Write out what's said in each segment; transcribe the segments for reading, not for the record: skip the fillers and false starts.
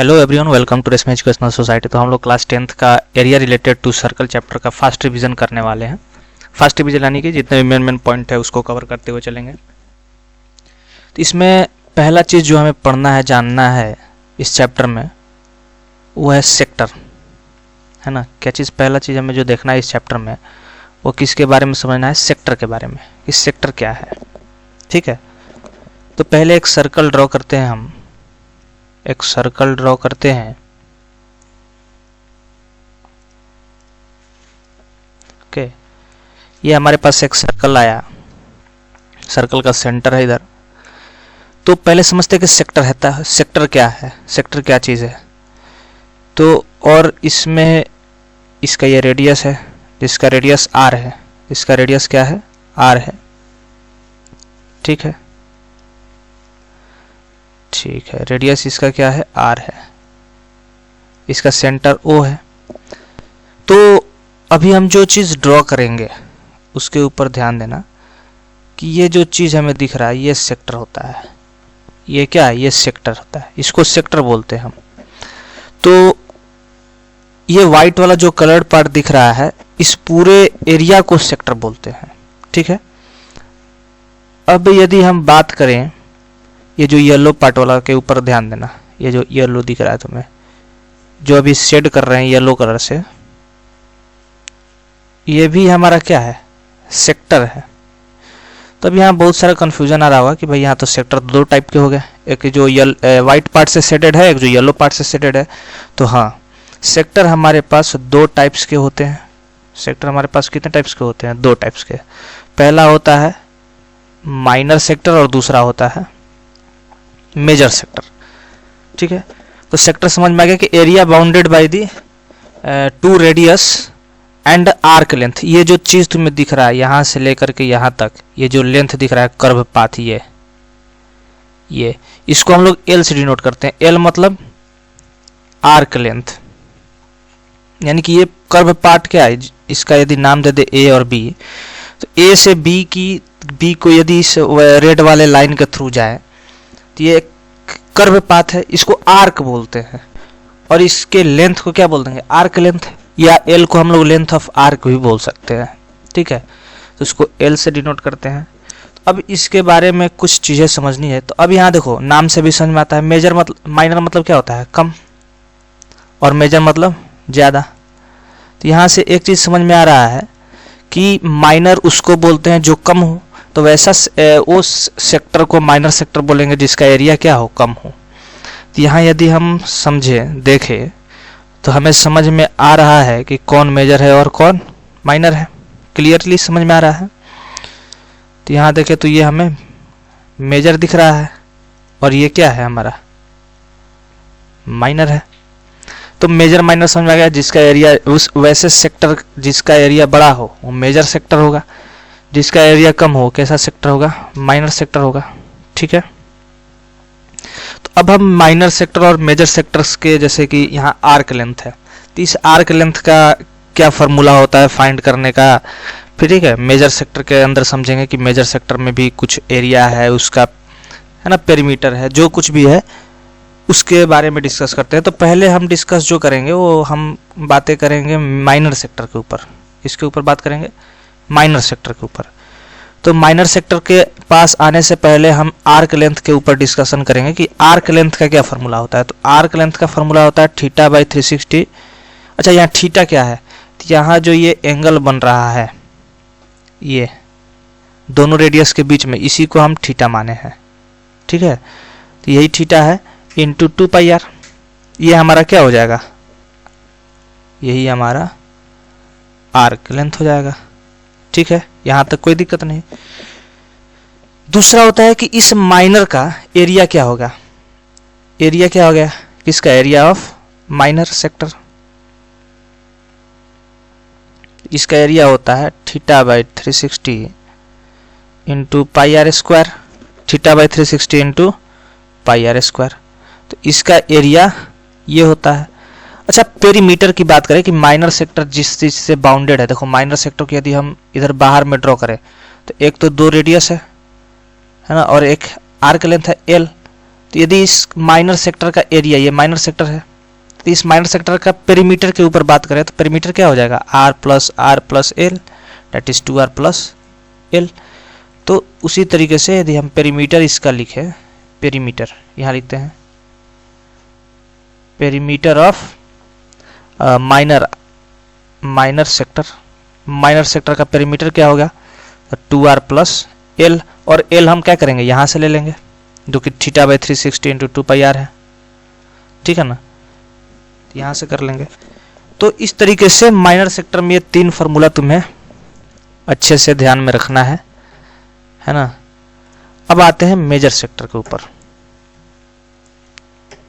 Hello everyone, welcome to Reshma educational society. तो हम लोग क्लास 10th का area related to circle chapter का फास्ट रिवीजन करने वाले हैं। फास्ट रिवीजन यानी कि जितने भी मेन पॉइंट है उसको कवर करते हुए चलेंगे। तो इसमें पहला चीज़ जो हमें पढ़ना है, जानना है इस चैप्टर में, वो है सेक्टर, है ना। क्या चीज़ पहला चीज़ हमें जो देखना है इस चैप्टर में, वो किसके बारे में समझना है? सेक्टर के बारे में। इस सेक्टर क्या है, ठीक है। तो पहले एक सर्कल ड्रॉ करते हैं, हम एक सर्कल ड्रॉ करते हैं। ओके, ये हमारे पास एक सर्कल आया, सर्कल का सेंटर है इधर। तो पहले समझते हैं कि सेक्टर है, सेक्टर क्या है, सेक्टर क्या चीज़ है। तो और इसमें इसका ये रेडियस है, जिसका रेडियस r है, इसका रेडियस क्या है? r है, ठीक है। ठीक है, रेडियस इसका क्या है? r है। इसका सेंटर O है। तो अभी हम जो चीज़ ड्रॉ करेंगे उसके ऊपर ध्यान देना कि ये जो चीज़ हमें दिख रहा है ये सेक्टर होता है। ये क्या है? ये सेक्टर होता है, इसको सेक्टर बोलते हैं हम। तो ये वाइट वाला जो कलर्ड पार्ट दिख रहा है, इस पूरे एरिया को सेक्टर बोलते हैं, ठीक है। अब यदि हम बात करें, ये जो येलो पार्ट वाला के ऊपर ध्यान देना, ये जो येलो दिख रहा है तुम्हें, जो अभी शेड कर रहे हैं येलो कलर से, ये भी हमारा क्या है? सेक्टर है। तो अब यहाँ बहुत सारा कंफ्यूजन आ रहा होगा कि भाई यहाँ तो सेक्टर दो टाइप के हो गए, एक जो वाइट पार्ट से शेडेड है, एक जो येलो पार्ट से शेडेड है। तो हाँ, सेक्टर हमारे पास दो टाइप्स के होते हैं। सेक्टर हमारे पास कितने टाइप्स के होते हैं? दो टाइप्स के। पहला होता है माइनर सेक्टर और दूसरा होता है मेजर सेक्टर, ठीक है। तो सेक्टर समझ में आ गया कि area bounded by the two radius and arc length. ये जो चीज़ तुम्हें दिख रहा है यहाँ से लेकर के यहाँ तक, ये जो लेंथ दिख रहा है, कर्व पाथ, ये इसको हम लोग एल से डिनोट करते हैं। एल मतलब आर्क लेंथ, यानी कि ये कर्व पार्ट क्या है, इसका यदि नाम दे दे ए और बी, तो ए से बी को यदि इस रेड वाले लाइन के थ्रू जाए तो ये कर्व पाथ है, इसको आर्क बोलते हैं। और इसके लेंथ को क्या बोल देंगे? आर्क लेंथ, या एल को हम लोग लेंथ ऑफ आर्क भी बोल सकते हैं, ठीक है। तो इसको एल से डिनोट करते हैं। तो अब इसके बारे में कुछ चीज़ें समझनी है। तो अब यहाँ देखो, नाम से भी समझ में आता है। मेजर मतलब, माइनर मतलब क्या होता है? कम, और मेजर मतलब ज़्यादा। तो यहाँ से एक चीज़ समझ में आ रहा है कि माइनर उसको बोलते हैं जो कम हो, तो वैसा उस सेक्टर को माइनर सेक्टर बोलेंगे जिसका एरिया क्या हो? कम हो। तो यहाँ यदि हम समझें, देखें, तो हमें समझ में आ रहा है कि कौन मेजर है और कौन माइनर है। क्लियरली समझ में आ रहा है। तो यहाँ देखें तो ये हमें मेजर दिख रहा है और ये क्या है? हमारा माइनर है। तो मेजर माइनर समझ में आ गया। जिसका एरिया, उस वैसे सेक्टर जिसका एरिया बड़ा हो वो मेजर सेक्टर होगा, जिसका एरिया कम हो कैसा सेक्टर होगा? माइनर सेक्टर होगा, ठीक है। तो अब हम माइनर सेक्टर और मेजर सेक्टर्स के, जैसे कि यहाँ आर्क लेंथ है, तो इस आर्क लेंथ का क्या फार्मूला होता है फाइंड करने का, फिर ठीक है। मेजर सेक्टर के अंदर समझेंगे कि मेजर सेक्टर में भी कुछ एरिया है, उसका है ना, पेरीमीटर है, जो कुछ भी है उसके बारे में डिस्कस करते हैं। तो पहले हम डिस्कस जो करेंगे वो हम बातें करेंगे माइनर सेक्टर के ऊपर, इसके ऊपर बात करेंगे माइनर सेक्टर के ऊपर। तो माइनर सेक्टर के पास आने से पहले हम आर्क लेंथ के ऊपर डिस्कशन करेंगे कि आर्क लेंथ का क्या फार्मूला होता है। तो आर्क लेंथ का फार्मूला होता है थीटा बाई 360। अच्छा, यहाँ थीटा क्या है? तो यहाँ जो ये एंगल बन रहा है, ये दोनों रेडियस के बीच में, इसी को हम थीटा माने हैं, ठीक है। तो यही थीटा है इंटू 2πr। ये हमारा क्या हो जाएगा? यही हमारा आर्क लेंथ हो जाएगा, ठीक है। यहाँ तक कोई दिक्कत नहीं। दूसरा होता है कि इस माइनर का एरिया क्या होगा? एरिया क्या हो गया? किसका? Area of minor sector. इसका एरिया होता है theta by 360 into πr²। Theta by 360 into πr²। तो इसका एरिया ये होता है। अच्छा, पेरीमीटर की बात करें कि माइनर सेक्टर जिस चीज से बाउंडेड है, देखो माइनर सेक्टर को यदि हम इधर बाहर में ड्रॉ करें तो एक तो दो रेडियस है ना, और एक आर्क लेंथ है एल। तो यदि इस माइनर सेक्टर का एरिया, ये माइनर सेक्टर है, तो इस माइनर सेक्टर का पेरीमीटर के ऊपर बात करें तो पेरीमीटर क्या हो जाएगा, r plus L, that is 2r plus L. तो उसी तरीके से यदि हम पेरीमीटर इसका लिखे, पेरीमीटर यहाँ लिखते हैं, पेरीमीटर ऑफ माइनर सेक्टर का पेरीमीटर क्या होगा, 2r प्लस एल, और एल हम क्या करेंगे, यहाँ से ले लेंगे, जो कि θ/360 इंटू 2πr है, ठीक है ना, यहाँ से कर लेंगे। तो इस तरीके से माइनर सेक्टर में ये 3 फार्मूला तुम्हें अच्छे से ध्यान में रखना है ना। अब आते हैं मेजर सेक्टर के ऊपर।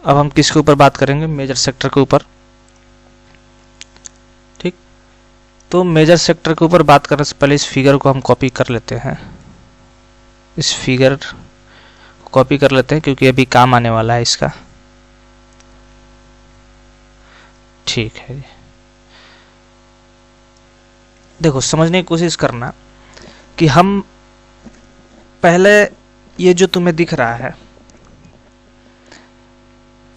अब हम किसके ऊपर बात करेंगे, मेजर सेक्टर के ऊपर, ठीक। तो मेजर सेक्टर के ऊपर बात करने से पहले इस फिगर को हम कॉपी कर लेते हैं, इस फिगर को कॉपी कर लेते हैं क्योंकि अभी काम आने वाला है इसका, ठीक है। देखो समझने की कोशिश करना कि हम पहले ये जो तुम्हें दिख रहा है,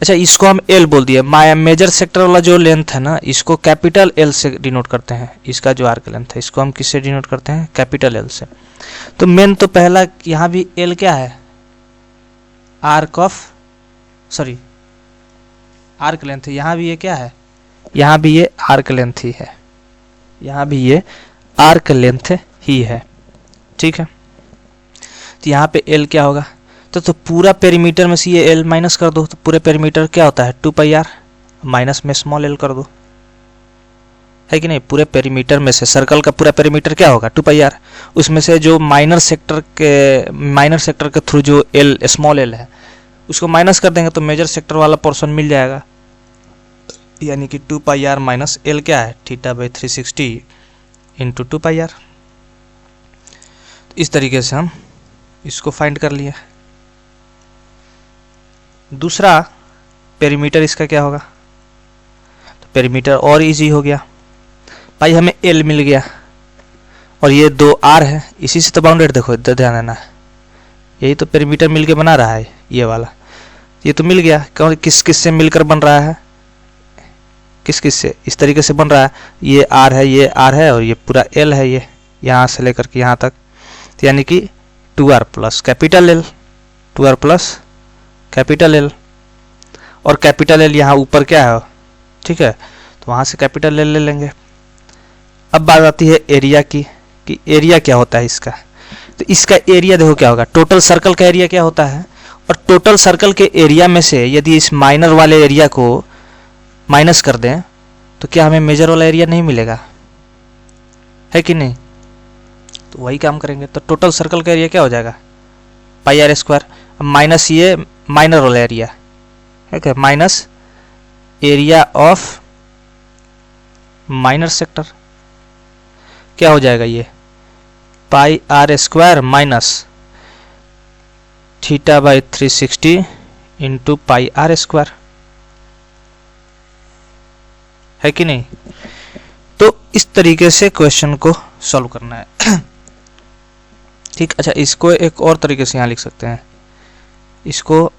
अच्छा इसको हम L बोल दिए, मेजर सेक्टर वाला जो लेंथ है ना, इसको कैपिटल L से डिनोट करते हैं, इसका जो आर्क लेंथ है इसको हम किससे डिनोट करते हैं, कैपिटल L से। तो मेन तो पहला यहाँ भी L क्या है, आर्क लेंथ है, यहाँ भी ये क्या है, यहाँ भी ये आर्क लेंथ ही है, यहाँ भी ये आर्क लेंथ ही है, ठीक है। तो यहाँ पे L क्या होगा, तो पूरा पेरीमीटर में से ये L माइनस कर दो, तो पूरे पेरीमीटर क्या होता है 2πr, माइनस में स्मॉल l कर दो, है कि नहीं। पूरे पेरीमीटर में से सर्कल का पूरा पेरीमीटर क्या होगा 2πr, उसमें से जो माइनर सेक्टर के थ्रू जो L स्मॉल l है उसको माइनस कर देंगे तो मेजर सेक्टर वाला पोर्शन मिल जाएगा, यानी कि 2πr माइनस l क्या है, θ/360 इंटू 2πr। इस तरीके से हम इसको फाइंड कर लिए। दूसरा पेरीमीटर इसका क्या होगा, तो पेरीमीटर और इजी हो गया भाई, हमें L मिल गया और ये 2r है, इसी से तो बाउंडेड, देखो इधर ध्यान देना है, यही तो पेरीमीटर मिलके बना रहा है, ये वाला, ये तो मिल गया। क्यों, किस किस से मिलकर बन रहा है, किस किस से, इस तरीके से बन रहा है, ये r है, ये r है, और ये पूरा L है, ये यहाँ से लेकर के यहाँ तक, तो यानी कि 2r plus capital L, 2r plus capital L, और कैपिटल L यहाँ ऊपर क्या है, ठीक है, तो वहाँ से कैपिटल L ले लेंगे। अब बात आती है एरिया की, कि एरिया क्या होता है इसका, तो इसका एरिया देखो क्या होगा, टोटल सर्कल का एरिया क्या होता है, और टोटल सर्कल के एरिया में से यदि इस माइनर वाले एरिया को माइनस कर दें तो क्या हमें मेजर वाला एरिया नहीं मिलेगा, है कि नहीं। तो वही काम करेंगे, तो टोटल सर्कल का एरिया क्या हो जाएगा πr², माइनस ये माइनर वाला एरिया, ठीक है, minus area of minor sector क्या हो जाएगा, ये πr² माइनस θ/360 इंटू πr², है कि नहीं। तो इस तरीके से क्वेश्चन को सॉल्व करना है, ठीक। अच्छा इसको एक और तरीके से यहाँ लिख सकते हैं, इसको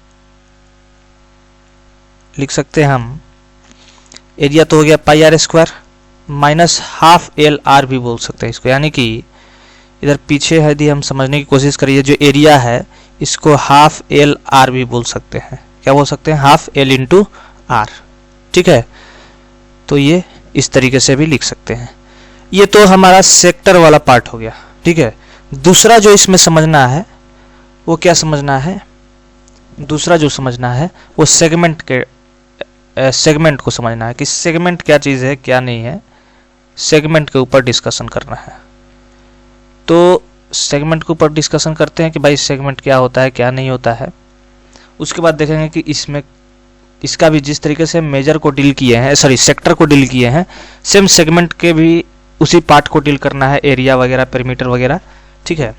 लिख सकते हैं हम, एरिया तो हो गया πr² माइनस हाफ LR भी बोल सकते हैं इसको, यानी कि इधर पीछे यदि हम समझने की कोशिश करिए, जो एरिया है इसको हाफ LR भी बोल सकते हैं, क्या बोल सकते हैं, हाफ L इंटू R, ठीक है। तो ये इस तरीके से भी लिख सकते हैं। ये तो हमारा सेक्टर वाला पार्ट हो गया, ठीक है। दूसरा जो इसमें समझना है वो क्या समझना है, दूसरा जो समझना है वो सेगमेंट को समझना है कि सेगमेंट क्या चीज़ है क्या नहीं है, सेगमेंट के ऊपर डिस्कशन करना है। तो सेगमेंट के ऊपर डिस्कशन करते हैं कि भाई सेगमेंट क्या होता है क्या नहीं होता है। उसके बाद देखेंगे कि इसमें इसका भी जिस तरीके से मेजर को डील किए हैं, सॉरी सेक्टर को डील किए हैं, सेम सेगमेंट के भी उसी पार्ट को डील करना है, एरिया वगैरह पेरीमीटर वगैरह, ठीक है।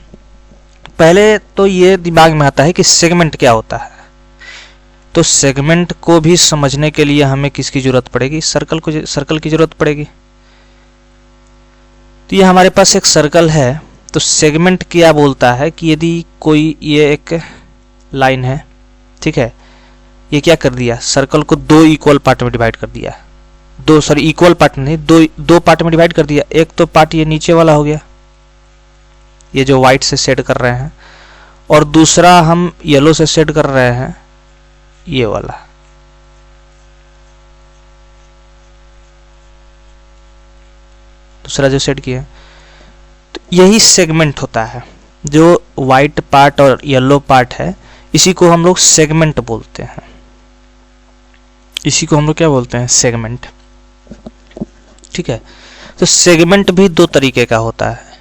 पहले तो ये दिमाग में आता है कि सेगमेंट क्या होता है। तो सेगमेंट को भी समझने के लिए हमें किसकी जरूरत पड़ेगी, सर्कल की जरूरत पड़ेगी। तो ये हमारे पास एक सर्कल है, तो सेगमेंट क्या बोलता है कि यदि कोई ये एक लाइन है, ठीक है, ये क्या कर दिया, सर्कल को दो इक्वल पार्ट में डिवाइड कर दिया, इक्वल पार्ट नहीं, दो पार्ट में डिवाइड कर दिया। एक तो पार्ट ये नीचे वाला हो गया, ये जो व्हाइट से शेड कर रहे हैं, और दूसरा हम येलो से शेड कर रहे हैं, ये वाला। दूसरा जो शेड किया, तो यही सेगमेंट होता है। जो व्हाइट पार्ट और येलो पार्ट है, इसी को हम लोग सेगमेंट बोलते हैं। इसी को हम लोग क्या बोलते हैं, सेगमेंट। ठीक है, तो सेगमेंट भी दो तरीके का होता है।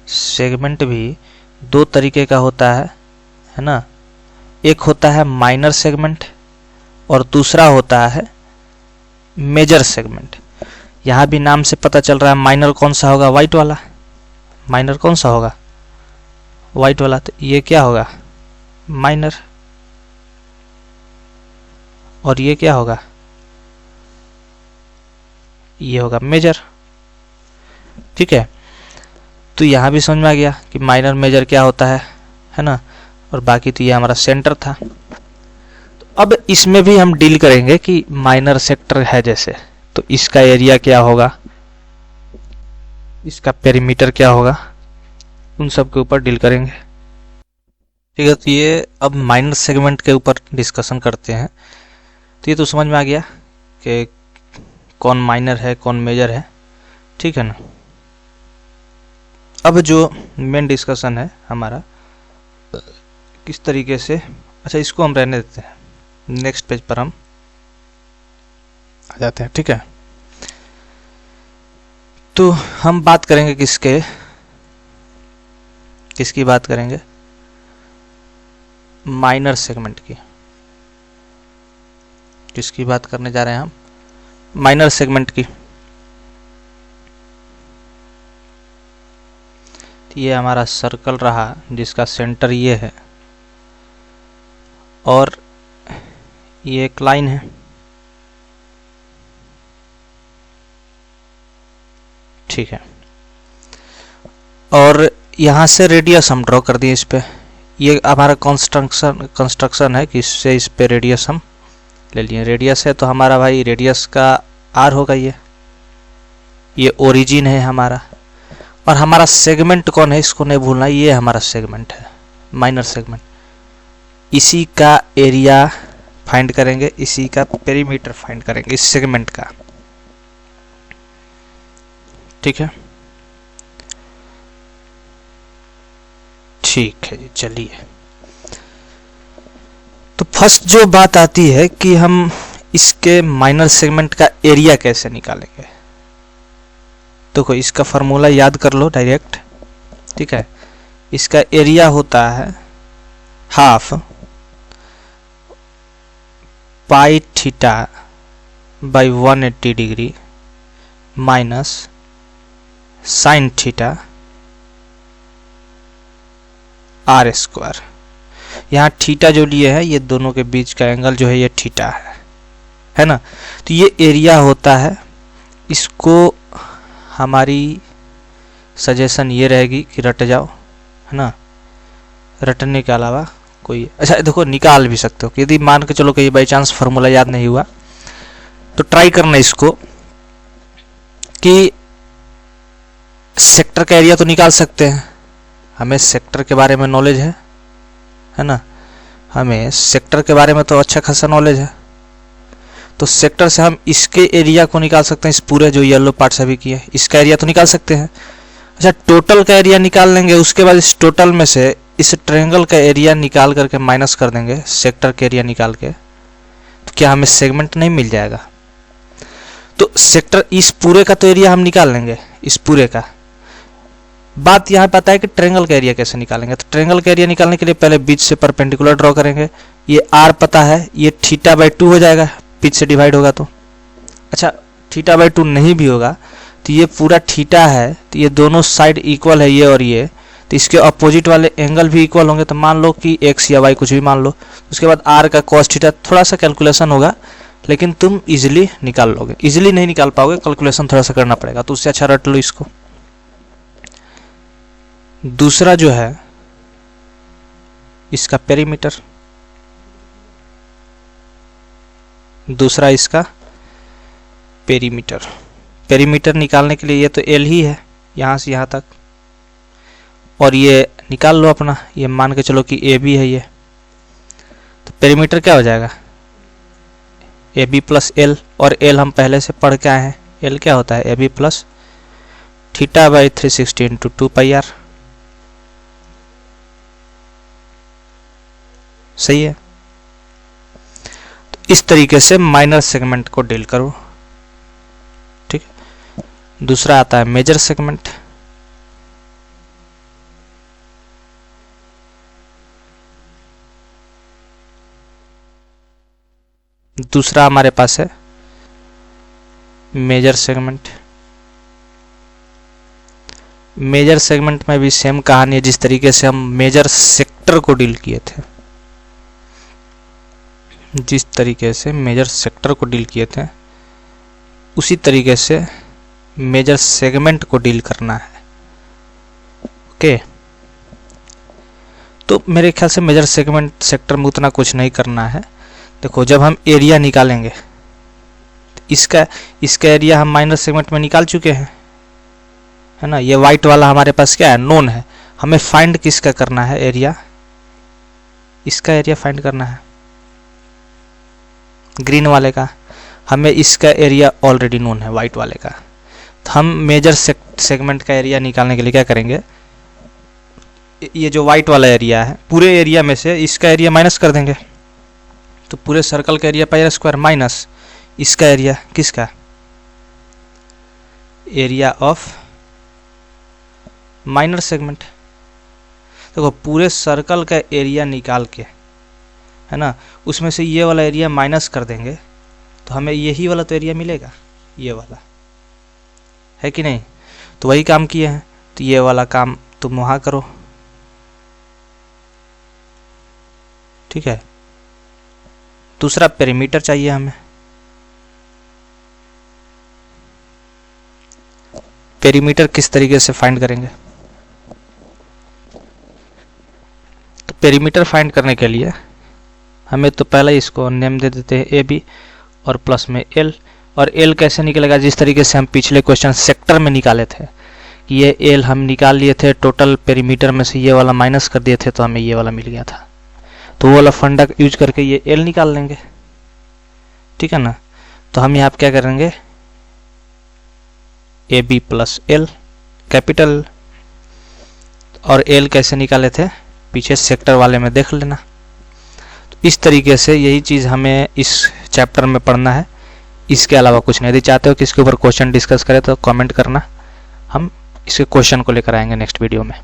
सेगमेंट भी दो तरीके का होता है ना। एक होता है माइनर सेगमेंट और दूसरा होता है मेजर सेगमेंट। यहाँ भी नाम से पता चल रहा है माइनर कौन सा होगा, व्हाइट वाला। माइनर कौन सा होगा, व्हाइट वाला। तो ये क्या होगा, माइनर, और ये क्या होगा, ये होगा मेजर। ठीक है, तो यहाँ भी समझ में आ गया कि माइनर मेजर क्या होता है ना। और बाकी तो ये हमारा सेंटर था। तो अब इसमें भी हम डील करेंगे कि माइनर सेक्टर है जैसे, तो इसका एरिया क्या होगा, इसका पेरीमीटर क्या होगा, उन सब के ऊपर डील करेंगे। ठीक है, तो ये अब माइनर सेगमेंट के ऊपर डिस्कशन करते हैं। तो ये तो समझ में आ गया कि कौन माइनर है कौन मेजर है। ठीक है ना। अब जो मेन डिस्कशन है हमारा किस तरीके से, अच्छा इसको हम रहने देते हैं, नेक्स्ट पेज पर हम आ जाते हैं। ठीक है, तो हम बात करेंगे किसकी बात करेंगे, माइनर सेगमेंट की। किसकी बात करने जा रहे हैं हम, माइनर सेगमेंट की। ये हमारा सर्कल रहा जिसका सेंटर ये है और ये एक लाइन है। ठीक है, और यहाँ से रेडियस हम ड्रॉ कर दिए इस पे। ये हमारा कंस्ट्रक्शन है कि इससे इस पे रेडियस हम ले लिए। रेडियस है तो हमारा भाई रेडियस का आर होगा। ये ओरिजिन है हमारा, और हमारा सेगमेंट कौन है इसको नहीं भूलना, ये हमारा सेगमेंट है, माइनर सेगमेंट। इसी का एरिया फाइंड करेंगे, इसी का पेरीमीटर फाइंड करेंगे इस सेगमेंट का। ठीक है, ठीक है जी, चलिए। तो फर्स्ट जो बात आती है कि हम इसके माइनर सेगमेंट का एरिया कैसे निकालेंगे। देखो इसका फॉर्मूला याद कर लो डायरेक्ट। ठीक है, इसका एरिया होता है half pi theta by 180 degree minus sine theta R square. यहाँ थीटा जो लिए है, ये दोनों के बीच का एंगल जो है ये थीटा है ना। तो ये एरिया होता है। इसको हमारी सजेशन ये रहेगी कि रट जाओ, है ना। रटने के अलावा कोई, अच्छा देखो निकाल भी सकते हो कि यदि मान के चलो कि बाई चांस फार्मूला याद नहीं हुआ तो ट्राई करना इसको कि सेक्टर का एरिया तो निकाल सकते हैं। हमें सेक्टर के बारे में नॉलेज है ना, हमें सेक्टर के बारे में तो अच्छा खासा नॉलेज है। तो सेक्टर से हम इसके एरिया को निकाल सकते हैं, इस पूरे जो येलो पार्ट से भी किया है इसका एरिया तो निकाल सकते हैं। अच्छा टोटल का एरिया निकाल लेंगे, उसके बाद इस टोटल में से इस ट्रायंगल का एरिया निकाल करके माइनस कर देंगे सेक्टर के एरिया निकाल के, तो क्या हमें सेगमेंट नहीं मिल जाएगा। तो सेक्टर इस पूरे का तो एरिया हम निकाल लेंगे, इस पूरे का। बात यहाँ पता है कि ट्रायंगल का एरिया कैसे निकालेंगे। तो ट्रायंगल का एरिया निकालने के लिए पहले बीच से परपेंडिकुलर ड्रॉ करेंगे। ये आर पता है, ये थीटा बाई 2 हो जाएगा, बीच से डिवाइड होगा तो। अच्छा थीटा बाई 2 नहीं भी होगा तो ये पूरा थीटा है, तो ये दोनों साइड इक्वल है ये और ये, तो इसके अपोजिट वाले एंगल भी इक्वल होंगे। तो मान लो कि एक्स या वाई कुछ भी मान लो, उसके बाद आर का कॉस थीटा, थोड़ा सा कैलकुलेशन होगा लेकिन तुम इजिली निकाल लोगे। इजिली नहीं निकाल पाओगे, कैलकुलेशन थोड़ा सा करना पड़ेगा, तो उससे अच्छा रट लो इसको। दूसरा जो है इसका पेरीमीटर, दूसरा इसका पेरीमीटर। पेरीमीटर निकालने के लिए ये तो एल ही है यहाँ से यहाँ तक, और ये निकाल लो अपना, ये मान के चलो कि ए बी है ये, तो पेरीमीटर क्या हो जाएगा ए बी प्लस एल, और एल हम पहले से पढ़ के आए हैं, एल क्या होता है A B plus theta by 360 into 2πr। सही है। तो इस तरीके से माइनर सेगमेंट को डील करो। ठीक है। दूसरा आता है मेजर सेगमेंट। दूसरा हमारे पास है मेजर सेगमेंट। मेजर सेगमेंट में भी सेम कहानी है, जिस तरीके से हम मेजर सेक्टर को डील किए थे, जिस तरीके से मेजर सेक्टर को डील किए थे उसी तरीके से मेजर सेगमेंट को डील करना है। ओके, तो मेरे ख्याल से मेजर सेगमेंट सेक्टर में उतना कुछ नहीं करना है। देखो, जब हम एरिया निकालेंगे तो इसका एरिया हम माइनर सेगमेंट में निकाल चुके हैं, है ना। ये वाइट वाला हमारे पास क्या है, नोन है। हमें फाइंड किसका करना है, एरिया, इसका एरिया फाइंड करना है, ग्रीन वाले का। हमें इसका एरिया ऑलरेडी नोन है, वाइट वाले का। तो हम मेजर सेगमेंट का एरिया निकालने के लिए क्या करेंगे, ये जो वाइट वाला एरिया है, पूरे एरिया में से इसका एरिया माइनस कर देंगे। तो पूरे सर्कल का एरिया पाई स्क्वायर माइनस इसका एरिया, किसका, एरिया ऑफ माइनर सेगमेंट। देखो, पूरे सर्कल का एरिया निकाल के, है ना, उसमें से ये वाला एरिया माइनस कर देंगे तो हमें यही वाला तो एरिया मिलेगा, ये वाला, है कि नहीं। तो वही काम किए हैं, तो ये वाला काम तुम वहाँ करो। ठीक है। दूसरा पेरीमीटर चाहिए हमें। पेरीमीटर किस तरीके से फाइंड करेंगे, तो पेरीमीटर फाइंड करने के लिए हमें तो पहले इसको नेम दे देते हैं ए बी और प्लस में एल। और एल कैसे निकलेगा, जिस तरीके से हम पिछले क्वेश्चन सेक्टर में निकाले थे कि ये एल हम निकाल लिए थे, टोटल पेरीमीटर में से ये वाला माइनस कर दिए थे तो हमें ये वाला मिल गया था। तो वो वाला फंडा यूज करके ये एल निकाल लेंगे। ठीक है ना। तो हम यहाँ क्या करेंगे, A B plus L capital, और एल कैसे निकाले थे पीछे सेक्टर वाले में देख लेना। तो इस तरीके से यही चीज़ हमें इस चैप्टर में पढ़ना है, इसके अलावा कुछ नहीं। यदि चाहते हो कि इसके ऊपर क्वेश्चन डिस्कस करें तो कमेंट करना, हम इसके क्वेश्चन को लेकर आएंगे नेक्स्ट वीडियो में।